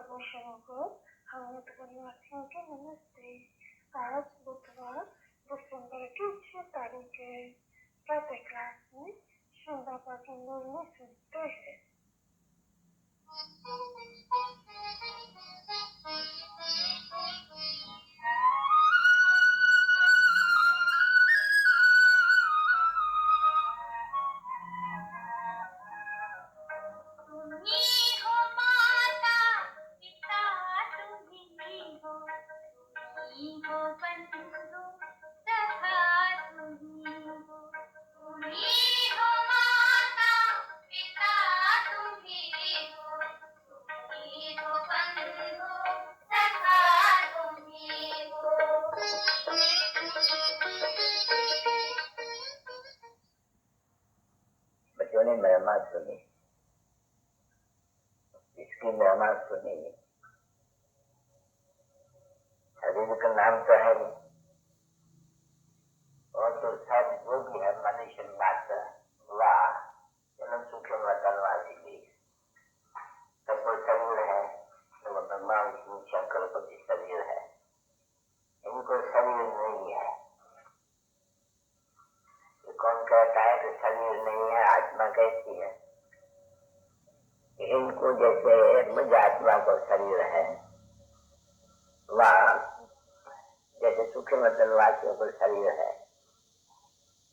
Permission होगा हम वासियों के नमस्ते। आज बुधवार दिसंबर की 6 तारीख है। प्रातः क्लास में शिव बाबा के निर्णय सुनते हैं। बच्चों ने मेहमान सुनी, इसकी मेहमान सुनी। शरीर का नाम तो है नहीं, और तो सब जो भी है मनुष्य मात्र वाह जन्म सुख वतनवासी भी सबको शरीर है। तो भगवान शंकर को भी शरीर है, इनको शरीर नहीं है। तो कौन कहता है कि शरीर नहीं है, आत्मा कैसी है? इनको जैसे मुझ आत्मा को शरीर है, वह जैसे सूक्ष्म वतनवासियों को शरीर है,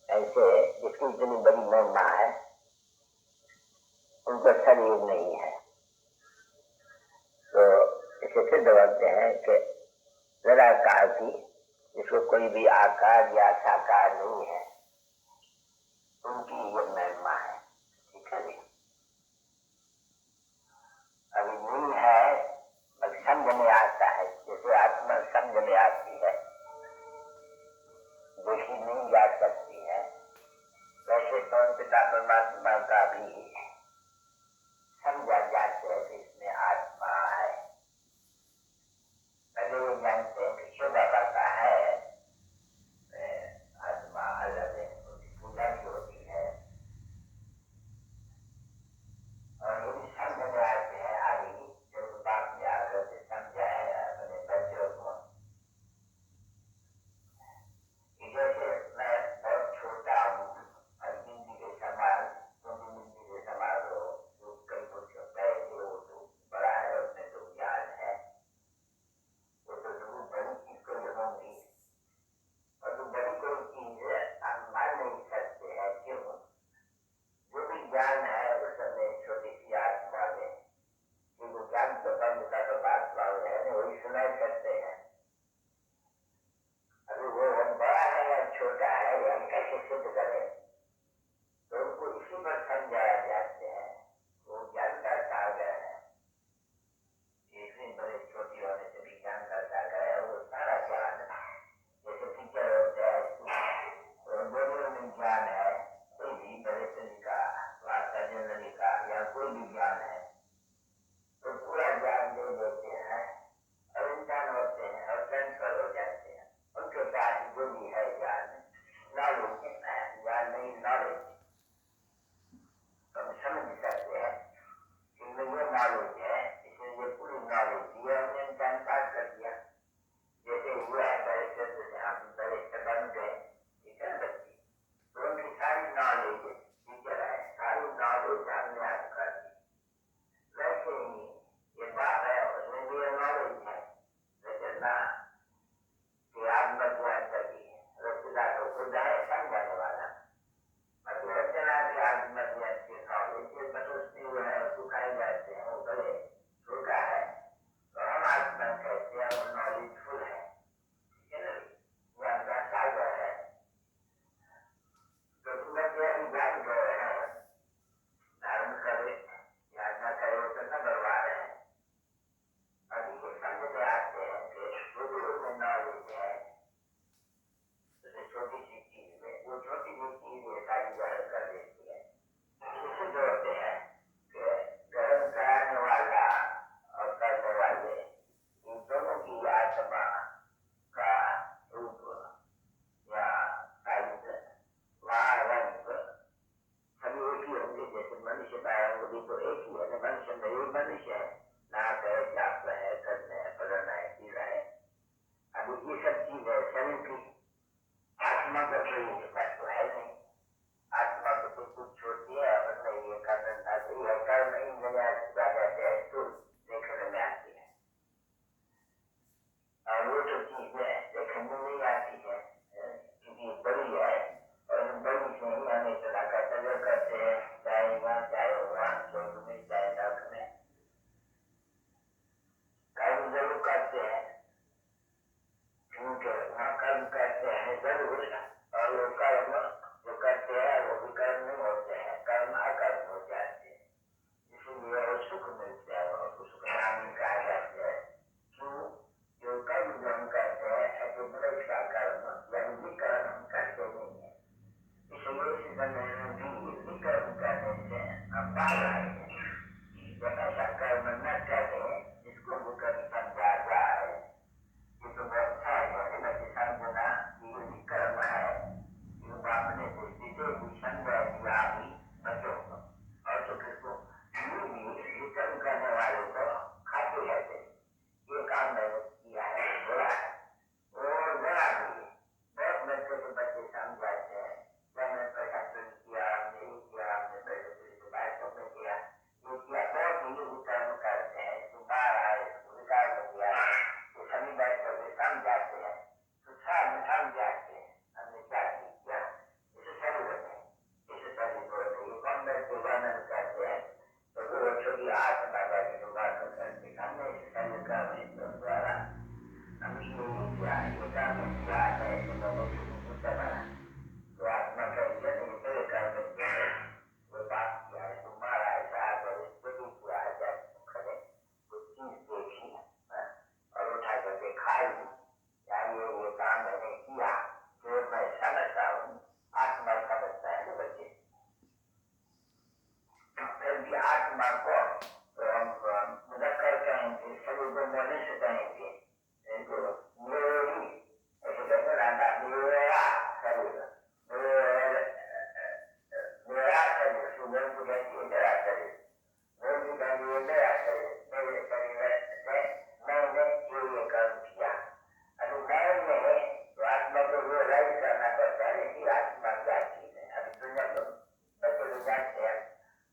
ऐसे जिसकी इतनी बड़ी महिमा है उनको शरीर नहीं है। तो इसे सिद्ध करते हैं कि निराकार की, जिसको कोई भी आकार या साकार नहीं है, उनकी ये महिमा है। ठीक है, अभी नहीं है बस समझ में आता है। जैसे आत्मा समझ में आती है, देखी नहीं जा सकती है, वैसे तो पिता परमात्मा का भी समझा जाते हैं कि इसमें आत्मा है। पहले ये जानते हैं कि शिव बाबा का है, आत्मा अलग है, उसकी पूजा भी होती है, और ये भी समझ में आते हैं। अभी जब बाप ने आकर के समझा है अपने बच्चों को, जैसे मैं बहुत छोटा हूँ और बिंदी के समान, बिंदी के समान हो, तो कई कुछ पैसे हो तो बड़ा है, उसमें तो ज्ञान है, वो तो जरूर बड़ी चीज को होंगी। और तो बड़ी कोई चीज हम मान नहीं सकते हैं। क्यों? जो भी ज्ञान है उस समय छोटी सी आत्मा में, क्योंकि ज्ञान तो बंद का तो बात है, वही सुना सकते हैं। अभी वो बड़ा है या छोटा है या कैसे सिद्ध करे, तो उनको इसी पर समझाया जाते हैं। वो ज्ञान का सागर है, इतनी बड़े छोटी होने से भी ज्ञान का सागर है। वो सारा ज्ञान जैसे टीचर होते हैं, तो दोनों में ज्ञान है, कोई भी बड़े का वार्ता जनरली का या कोई भी ज्ञान है तो पूरा ज्ञान दे देते हैं, और इंसान होते हैं और ट्रांसफर हो जाते हैं। उनके पास जो भी है ज्ञान, नॉलेज है, ज्ञान नहीं नॉलेज, हम समझ सकते हैं कि ये नॉलेज है, इसलिए ये पूरी नॉलेज दिया हमने इंसान पास कर दिया। जैसे हुआ है बैरिस्टर से हम बैरिस्टर बन गए, टीचर बच्ची, तो उनकी सारी नॉलेज टीचर है, सारी नॉलेज हमने आप कर दी। वैसे ही ये बात है, उसमें भी नॉलेज है, लेकिन ना कि आत्मज्ञान करती है। रचना तो खुद है समझाने वाला, मतलब रचना की आत्मज्ञान की नॉलेज बस उसमें वो है, सुखाए जाते हैं, वो बड़े सूखा है, तो हम आत्मा कहते हैं वो नॉलेज फुल है। ठीक है ना, ज्ञान का सागर है। तो बच्चे अभी ज्ञान कर रहे हैं, धारण करे या न करे उसका न बरवा रहे हैं। अभी ये समझ में आते हैं कि गुरु में नॉलेज है, छोटी सी चीज में वो छोटी सी चीज ये सारी ग्रहण कर देती है। इसे जोड़ते हैं कि ग्रहण कराने वाला और करने वाले, इन दोनों की आत्मा का रूप या साइज, वहाँ रंग सभी एक ही होंगे। जैसे मनुष्य का रंग भी तो एक ही है, मनुष्य में एक मनुष्य है, नाक है, चाप आत्मा को मुदक्कर कहेंगे, सभी को मनुष्य कहेंगे, इनको मेरी ऐसे कहते रहना, मेरा शरीर, मेरा शरीर, सुबह को कहती है मेरा शरीर, रोज को कहेंगे मेरा शरीर, मेरे शरीर से मैंने ये कर्म किया। अभी मैंने तो आत्मा को रियलाइज करना पड़ता है कि आत्मा क्या चीज है। अभी दुनिया को बच्चे लोग जानते हैं,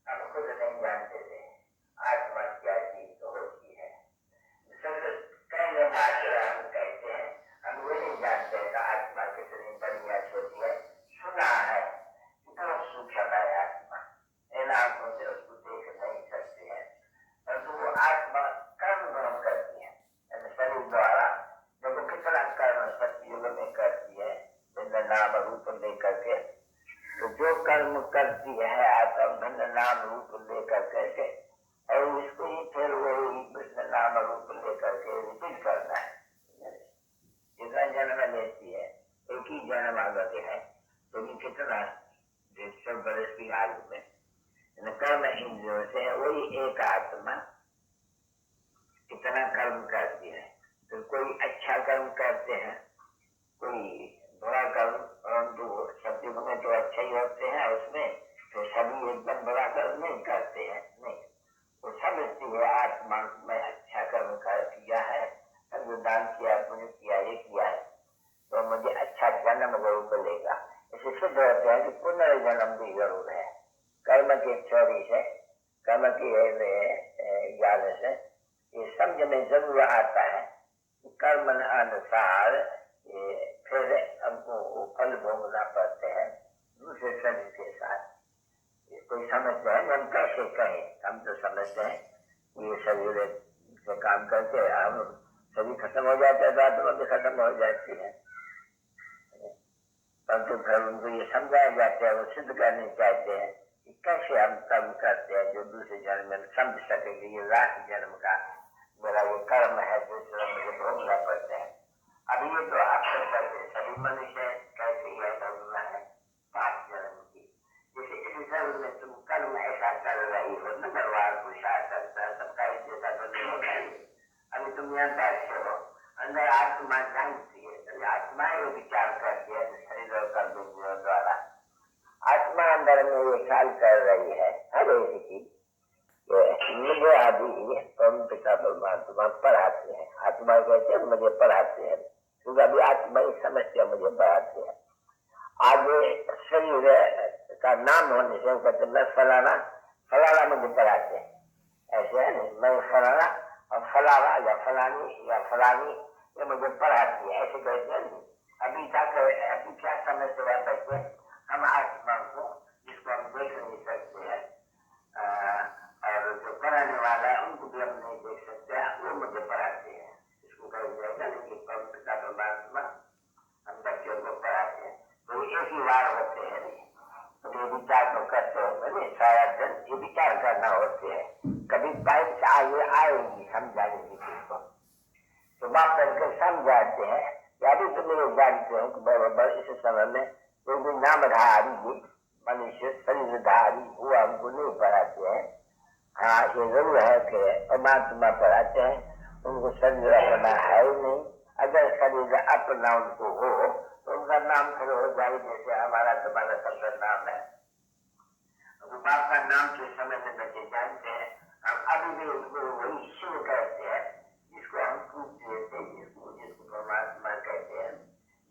हम खुद नहीं जानते थे आत्मा क्या चीज तो होती है। कहने मात्र हम कहते हैं, हम ये नहीं जानते कि आत्मा कितनी बड़ी या छोटी है। सुना है कितना सूक्ष्म है आत्मा, इन आंखों से उसको देख नहीं सकते हैं, परंतु वो आत्मा कर्म ग्रहण करती है शरीर द्वारा। देखो कितना कर्म सत्युग में करती है, भिन्न नाम रूप लेकर के। तो जो कर्म करती है आत्मा भिन्न नाम रूप लेकर के, और इसको ही फिर वही भिन्न नाम रूप लेकर के रिपीट करना है। जितना जन्म लेती है, एक ही जन्म आगत है, तो भी कितना 150 वर्ष की आयु में कर्म इंद्रियों से वही एक आत्मा कितना कर्म करती है। तो कोई अच्छा कर्म करते हैं, कोई बुरा कर्म, परंतु सत्युग में तो अच्छे ही होते हैं, उसमें तो सभी एकदम बुरा कर्म नहीं करते हैं, नहीं, वो समझती है आत्मा में अच्छा कर्म किया है, जो दान किया, पुण्य किया, ये किया है, तो मुझे अच्छा जन्म जरूर मिलेगा। इसे सिद्ध होते हैं कि पुनर्जन्म भी जरूर है। कर्म की थ्योरी से, कर्म की ज्ञान से ये समझ में जरूर आता है कि कर्म अनुसार फिर हमको फल भोगना पड़ते हैं दूसरे शरीर के साथ। कोई समझते हैं, हम कैसे कहें, हम तो समझते हैं ये शरीर से काम करके हम शरीर खत्म हो जाता है तो आत्मा भी खत्म हो जाती है, परंतु फिर उनको ये समझाया जाता है, वो सिद्ध करने चाहते हैं कि कैसे हम कर्म करते हैं जो दूसरे जन्म में समझ सकेंगे ये लास्ट जन्म का मेरा वो कर्म है जो मुझे भोगना पड़ता है। अभी ये तो अक्सर करते सभी मनुष्य कहते ही भोगना है 5 जन्म की। जैसे इस जन्म में तुम कर्म ऐसा कर रही हो, नगरवार पुरुषार्थ करता है, सबका जैसा तो नहीं होता है। अभी तुम यहाँ बैठे हो, अंदर आत्मा जानती है, तो आत्माएं विचार करती है शरीर और कर्म द्वारा। आत्मा अंदर में ये ख्याल कर रही है हर एक की, मुझे आदि परम पिता परमात्मा पढ़ाते हैं। आत्मा कहते हैं मुझे पढ़ाते हैं, क्योंकि अभी आत्मा ही समझते हैं मुझे पढ़ाते हैं। आगे शरीर का नाम होने से कहते मैं फलाना फलाना मुझे पढ़ाते हैं, ऐसे है नहीं, मैं फलाना और फलाना या फलानी या फलानी ये मुझे पढ़ाती है, ऐसे कहते हैं। अभी तक अभी क्या समझते हुए बच्चे, हम आत्मा को जिसको हम देख नहीं सकते हैं और जो पढ़ाने वाला है उनको भी हम नहीं देख सकते, वो मुझे पढ़ाते हैं। इसको कहा जाएगा कि परम पिता परमात्मा हम बच्चों को पढ़ाते हैं। तो एक ही बार होते हैं, तो ये विचार तो करते होंगे सारा दिन, ये विचार करना होते हैं। कभी टाइम आगे आएगी समझाने की चीज को, तो बात करके समझाते हैं। अभी तो मेरे जानते हो कि बराबर इस समय में कोई नामधारी मनुष्य शरीरधारी वो हमको नहीं पढ़ाते हैं। हाँ ये जरूर है कि परमात्मा पढ़ाते हैं, उनको शरीर अपना है ही नहीं। अगर शरीर अपना उनको हो तो उनका नाम फिर हो जाए, जैसे हमारा तुम्हारा सबका नाम है। तो बाप का नाम के समय में बच्चे जानते हैं, हम अभी भी उसको वही शिव कहते हैं जिसको हम पूछ लेते हैं, जिसको परमात्मा कहते हैं।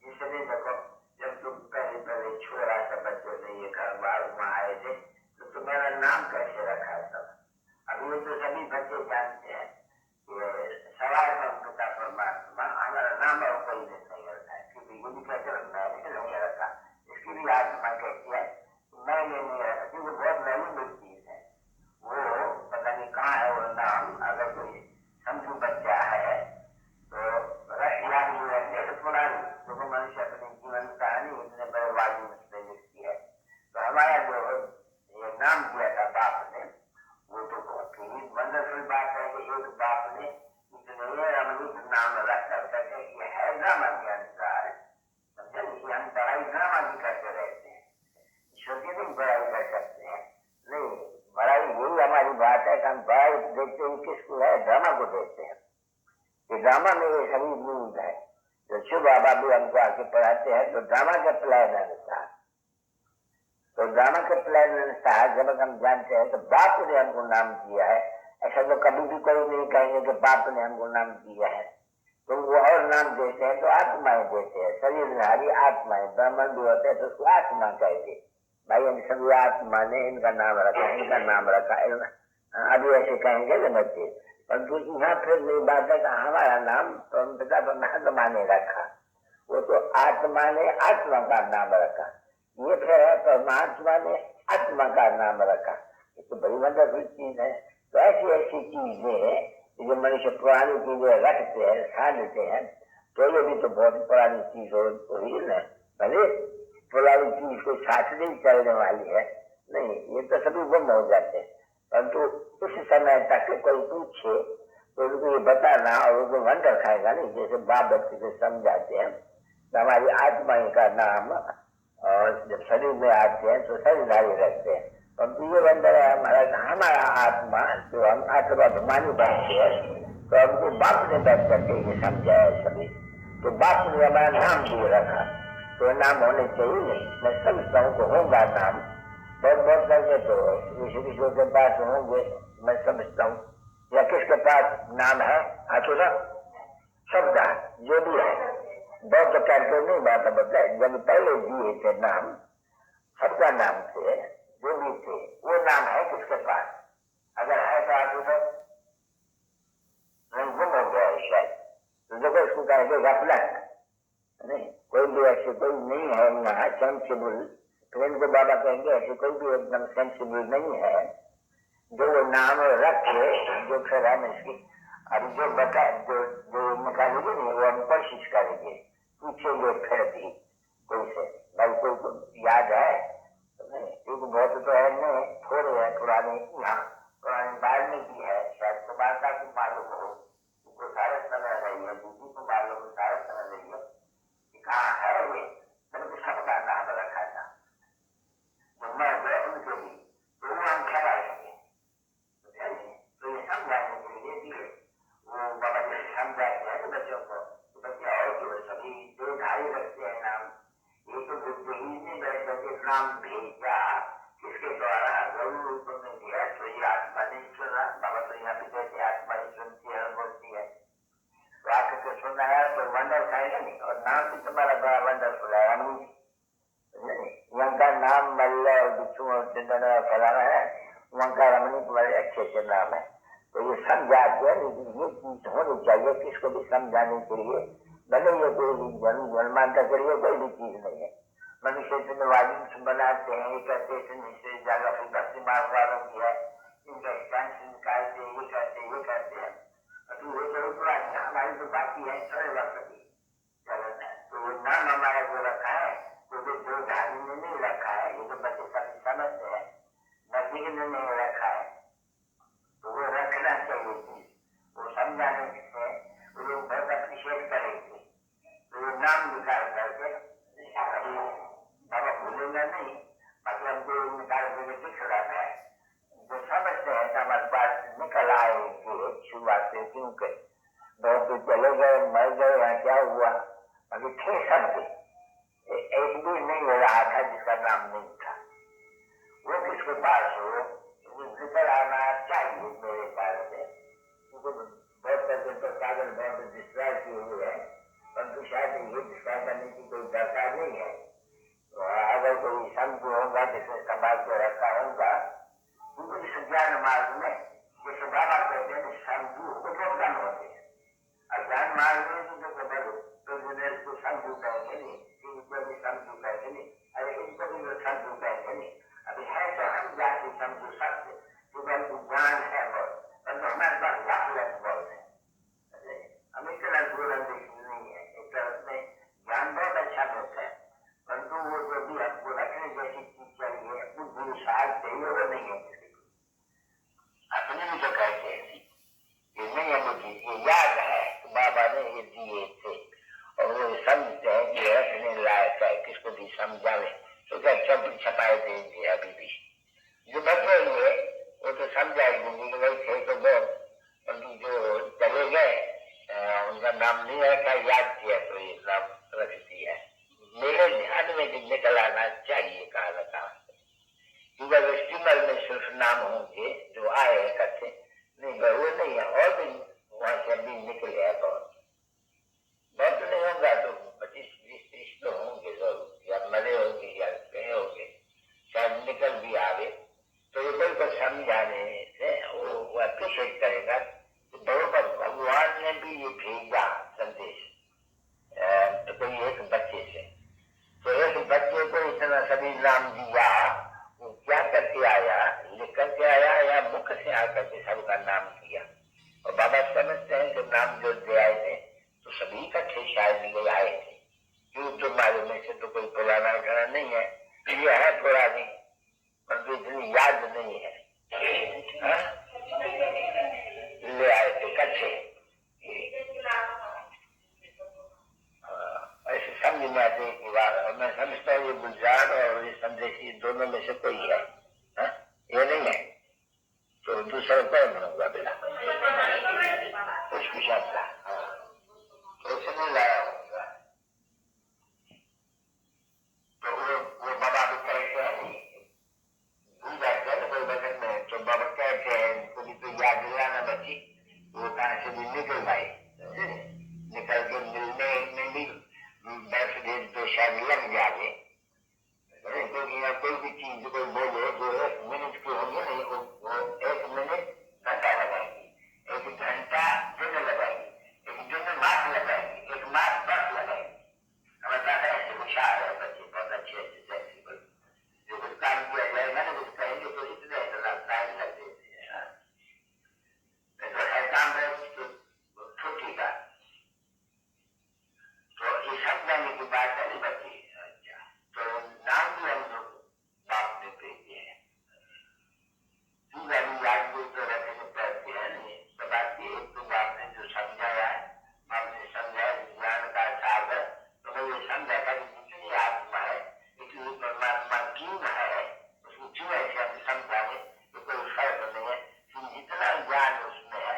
जिसने देखो जब तुम पहले छोड़ा था बच्चों ने ये कारोबार वहां आए थे, तो तुम्हारा नाम कैसे रखा था? अभी ये तो सभी बच्चे जानते हैं कि सवाल पिता परमात्मा, हमारा नाम और कोई नहीं रखा है, क्योंकि ये भी कैसे रखना है, लेकिन नहीं रखा। इसकी भी आत्मा कहती है मैंने नहीं रखा, क्योंकि बहुत वैल्यूबल चीज है वो, पता नहीं कहाँ है वो नाम। अगर कोई समझू बच्चा है तो याद नहीं रखते तो पुरानी जो मनुष्य अपने जीवन कहानी इतने बड़े वायु में लिखती है। तो हमारा जो ये नाम दिया था बाप ने, वो तो बहुत ही वंडरफुल बात है कि एक बाप ने इतने अमृत नाम रख करके ये है ड्रामा के अनुसार, समझे नहीं, हम पढ़ाई ड्रामा भी करते रहते हैं, ईश्वर की नहीं पढ़ाई कर सकते हैं, नहीं पढ़ाई यही हमारी बात है कि हम पढ़ाई देखते हैं किसको है, ड्रामा को देखते हैं। ये ड्रामा में ये सभी न्यूज है। जो शिव बाबा भी हमको आके पढ़ाते हैं तो ड्रामा के प्लान अनुसार, तो ड्रामा के प्लान अनुसार जब हम जानते हैं तो बाप ने हमको नाम दिया है। ऐसा तो कभी भी कोई नहीं कहेंगे कि बाप ने हमको नाम दिया है, तो वो और नाम देते हैं तो आत्माएं देते हैं। शरीरधारी आत्माएं, ब्राह्मण भी होते हैं तो उसको आत्मा कहेंगे, भाई हम सभी आत्मा ने इनका नाम रखा, इनका नाम रखा, अभी ऐसे कहेंगे ना बच्चे। परंतु यहाँ फिर नहीं बात है कि हमारा नाम पिता परमात्मा ने रखा, वो तो आत्मा ने आत्मा का नाम रखा। ये फिर है परमात्मा ने आत्मा का नाम रखा। ये तो बड़ी वंडरफुल चीज है। तो ऐसी ऐसी चीजें जो मनुष्य पुरानी चीजें रखते हैं, छानते हैं, तो ये भी तो बहुत पुरानी चीज हुई ना। भले पुरानी चीज को साथ नहीं चलने वाली है, नहीं, ये तो सभी गुम हो जाते हैं। परंतु उस समय तक कोई पूछे तो उनको ये बताना और उनको वंडर खाएगा नहीं। जैसे बाप बच्चे को समझाते हैं तो हमारी आत्मा का नाम, और जब शरीर में आते हैं तो शरीरधारी रखते हैं। परंतु ये वंडर है हमारा आत्मा, जो हम आत्माभिमानी बनते हैं, तो हमको बाप ने बैठ करके ये समझाया सभी। तो बाप ने हमारा नाम भी रखा, तो नाम होने चाहिए नहीं। मैं समझता हूँ को होगा नाम, बहुत बहुत करके तो ऋषि के पास होंगे, मैं समझता हूँ, या किसके पास नाम है आतुरा शब्द जो भी है, बहुत तो करके नहीं बात बताए। जब पहले दिए थे नाम, सबका नाम थे, जो भी थे, वो नाम है किसके पास? अगर है तो आतुरा नहीं, गुम हो गया शायद, तो देखो इसको कहेंगे गफलत। नहीं, कोई भी ऐसे कोई नहीं है यहाँ सेंसिबल, तो इनको बाबा कहेंगे ऐसे कोई भी एकदम सेंसिबल नहीं है जो वो नाम रखे, जो फिर हम इसकी अभी जो बता जो निकालेंगे नहीं, वो हम कोशिश करेंगे, पूछेंगे फिर भी कोई से, भाई कोई को याद है? नहीं, एक बहुत तो है नहीं, थोड़े है पुराने, यहाँ पुराने बाल में भी है, शायद कुमारता को मालूम हो, उनको सारे समय रही है, दूसरी को मालूम हो, सारे समय रही है, कहाँ है ये? मैंने सबका नाम रखा था, तो मैं गए उनके भी, तो वो हम खराएंगे, तो ये समझाने के लिए भी वो बाबा जी समझाते हैं बच्चों को, तो बच्चे और जो सभी दो ढाई रखते हैं नाम, ये तो बुद्धिहीन ने बैठ करके नाम भेजा, किसके द्वारा जरूर तुमने दिया, तो ये आत्मा नहीं सुना। बाबा तो यहाँ भी कहते आत्मा ही सुनती है और बोलती है, तो आके सुना है तो वंडर खाएगा नहीं। और नाम भी तुम्हारा बड़ा वंडरफुल है, वहाँ का नाम मल्ल और बिच्छू और चिंतन फैलाना है, वहाँ का रमणी बड़े अच्छे अच्छे नाम है। तो ये समझाते हैं, लेकिन ये चीज होनी चाहिए किसको भी समझाने के लिए, भले ये कोई जन्मांतर के लिए कोई भी चीज नहीं है। मनुष्य इतने वाजिब बनाते हैं, ये कहते हैं ज्यादा फिर भक्ति मार्ग वालों की है, इनका स्टैंड निकालते, ये कहते हैं, तो वो जरूर पुरानी हमारी तो बाकी है सारे वक्त की चलन है। तो वो नाम हमारा जो रखा है, तो जो दो धार्मी ने नहीं रखा है, ये तो बच्चे सभी समझते हैं, नदी ने नहीं रखा है, तो वो रखना चाहिए चीज, वो समझाने से वो लोग बहुत अप्रिशिएट करेंगे। तो वो नाम निकाल करके अभी बाबा भूलेंगे नहीं, मतलब जो निकाल करके दिख रहा है, जो समझते हैं कि हमारे पास निकल आएंगे शुरुआत से, क्योंकि बहुत चले गए, मर गए, या क्या हुआ, अभी थे सब एक भी नहीं हो रहा था जिसका नाम नहीं था, वो किसके पास हो निकल आना चाहिए मेरे ख्याल से। बहुत करके तो कागज बहुत डिस्ट्रॉय किए हुए हैं, परंतु शायद ये डिस्ट्रॉय करने की कोई दरकार नहीं है। तो अगर कोई संत होगा जिसने समाज को रखा होगा, उनको इस ज्ञान मार्ग में जैसे बाबा कहते हैं संतु उपलब्धन होते हैं, और ज्ञान मार्ग में जो बड़े तो जिन्हें इसको संतु कहेंगे नहीं, इनको भी संतु कहेंगे नहीं, अरे इनको भी जो संतु कहेंगे नहीं। अभी है तो हम जाति संतु सकते, क्योंकि हमको ज्ञान है बहुत, परंतु हमारे पास गाफिलत बहुत है, हम इतना बुलंद नहीं है। एक तरफ में ज्ञान बहुत अच्छा होता है, परंतु वो जो भी हमको रखने जैसी चीज चाहिए, बुद्धि साल चाहिए, वो नहीं है किसी को। अपने भी तो कहते हैं ये नहीं है बुद्धि, ये याद है तो बाबा ने ये दिए थे, और वो समझते हैं कि रखने लायक है, किसको भी समझावे तो क्या चौपट छपाए देंगे। अभी भी जो बचे हुए वो तो समझा ही नहीं कि भाई थे तो बहुत, परंतु जो चले गए उनका नाम नहीं रखा, याद किया तो ये नाम रख दिया। मेरे ध्यान में जो निकल आना चाहिए कहा न कहा, क्योंकि अगर स्टीमर में सिर्फ नाम होंगे जो आए इकट्ठे, नहीं वो नहीं है, और भी वहां से अभी निकल गया बहुत नहीं होगा तो 25-20-30 तो होंगे जरूर, या मरे होंगे या कहे होंगे, शायद निकल भी आवे। तो ये कोई को समझाने से वो अप्रिशिएट करेगा कि बरोबर भगवान ने भी ये भेजा संदेश तो कोई एक बच्चे से, तो एक बच्चे को इतना सभी नाम दिया, वो क्या करके आया, लिख करके आया या मुख से आकर के सबका नाम किया। और बाबा समझते हैं कि नाम जो दे आए थे तो सभी इकट्ठे शायद ले आए थे, क्यों तो मालूम में से तो कोई पुराना घड़ा नहीं है, ये है पुरानी परंतु इतनी याद नहीं है, ले आए थे इकट्ठे। ऐसे समझ में आते की बात, और मैं समझता हूँ ये गुलजार और ये संदेशी दोनों में से कोई है, ये नहीं है तो दूसरा कौन होगा बेटा, उसकी शब्द तो उसने लाया होगा। तो वो बाबा भी कहते हैं भूल जाते हैं कोई बचन में, तो बाबा कहते हैं कभी तो याद दिलाना बच्ची, वो कहाँ से भी निकल गए, निकल के मिलने में भी 10 दिन तो शायद लग जाए, क्योंकि यहाँ कोई भी चीज कोई बोले जो 1 मिनट की होगी नहीं, वो 1 मिनट घंटा लगाएगी, 1 घंटा दिन लगाएगी, 1 दिन मास लगाएगी, 1 मास बस लगाएगी। हमारा ऐसे होशियार है बच्चे, बहुत अच्छे सेंसिबल, जो कुछ काम किया जाएगा ना कुछ कहेंगे तो इतने टाइम लग देते हैं, तो है काम छोटी का, तो ये सब जाने की बात है नहीं बच्ची। अच्छा, तो नाम भी हम लोग बाप ने भेजे हैं, याद तो रखने पड़ते हैं नहीं, तो बात ये एक तो बाप ने जो समझाया है, बाप ने समझाया ज्ञान का सागर, तो मैं ये समझा था कि जितनी आत्मा है इतनी परमात्मा क्यों है, उसको क्यों ऐसे हम समझाने तो कोई फर्क नहीं है, जितना ज्ञान उसमें है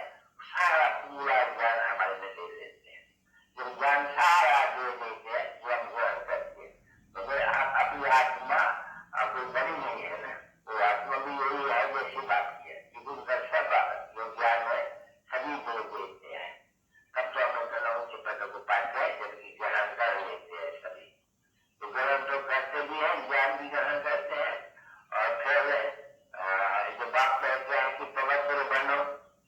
सारा पूरा ज्ञान हमारे में दे देते हैं, जो ज्ञान सारा दे देते हैं जो हम ग्रहण करते हैं, तो फिर अपनी आत्मा कोई बड़ी नहीं है ना, वो आत्मा भी यही है जैसी बात की है, क्योंकि उनका सब जो ज्ञान है सभी को देते हैं। तब तो हमें कलाओं के पद को पाते हैं जबकि ग्रहण कर लेते हैं सभी, तो ग्रहण तो करते भी हैं, ज्ञान भी ग्रहण करते हैं। और फिर जो बाप कहते हैं कि पवित्र बनो,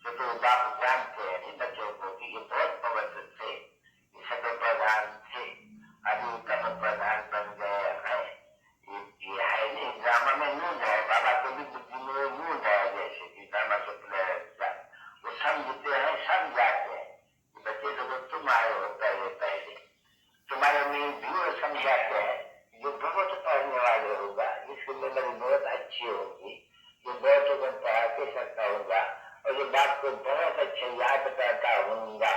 तो बाप जानते हैं नहीं बच्चों को कि ये बहुत पवित्र थे, ये सदो प्रधान थे, अभी उत्तम प्रधान बन गए हैं, ये है नहीं ड्रामा में न्यूज है, बाबा को भी बुद्धि में न्यूज है, जैसे कि ड्रामा से वो समझते हैं, सब जाते हैं कि बच्चे लोग तुम आए हो पहले तुम्हारे में भी वो समझाते हैं, जो बहुत पढ़ने वाले होगा जिसकी मेमोरी बहुत अच्छी होगी, जो बहुत पढ़ा के सकता होगा, और जो बात को बहुत अच्छा याद करता होगा,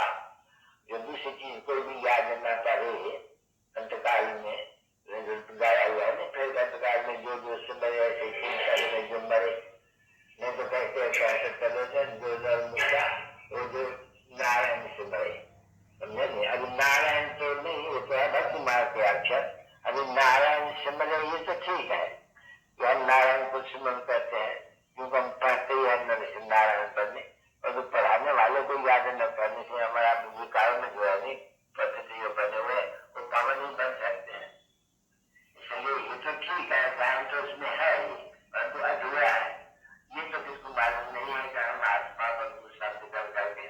जो दूसरी चीज कोई भी याद न करे अंतकाल में गाया हुआ है ना, फिर अंतकाल में जो सुंदर ऐसे चिंतन में जो मरे, नहीं तो कहते हैं कैसे चलो जो नर मुद्दा वो जो नारायण से मरे, समझे नहीं, अभी नारायण तो नहीं, वो तो है भक्ति मार्ग के अक्षर, अभी नारायण से मरे ये तो ठीक है, तो हम नारायण को सुमन करते हैं क्योंकि हम पढ़ते ही हैं नरसिंह नारायण पढ़ने, और जो पढ़ाने वाले को याद न करने से हमारा विकार में जो है नहीं पद्धति बने हुए वो पावन नहीं बन सकते हैं। इसलिए ये तो ठीक है, ज्ञान तो उसमें है ही, परंतु अधूरा है, ये तो किसको मालूम नहीं है कि हम आत्मा को शब्द कर करके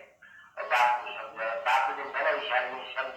और बाप को समझा, बाप ने बड़ा ईशानी शब्द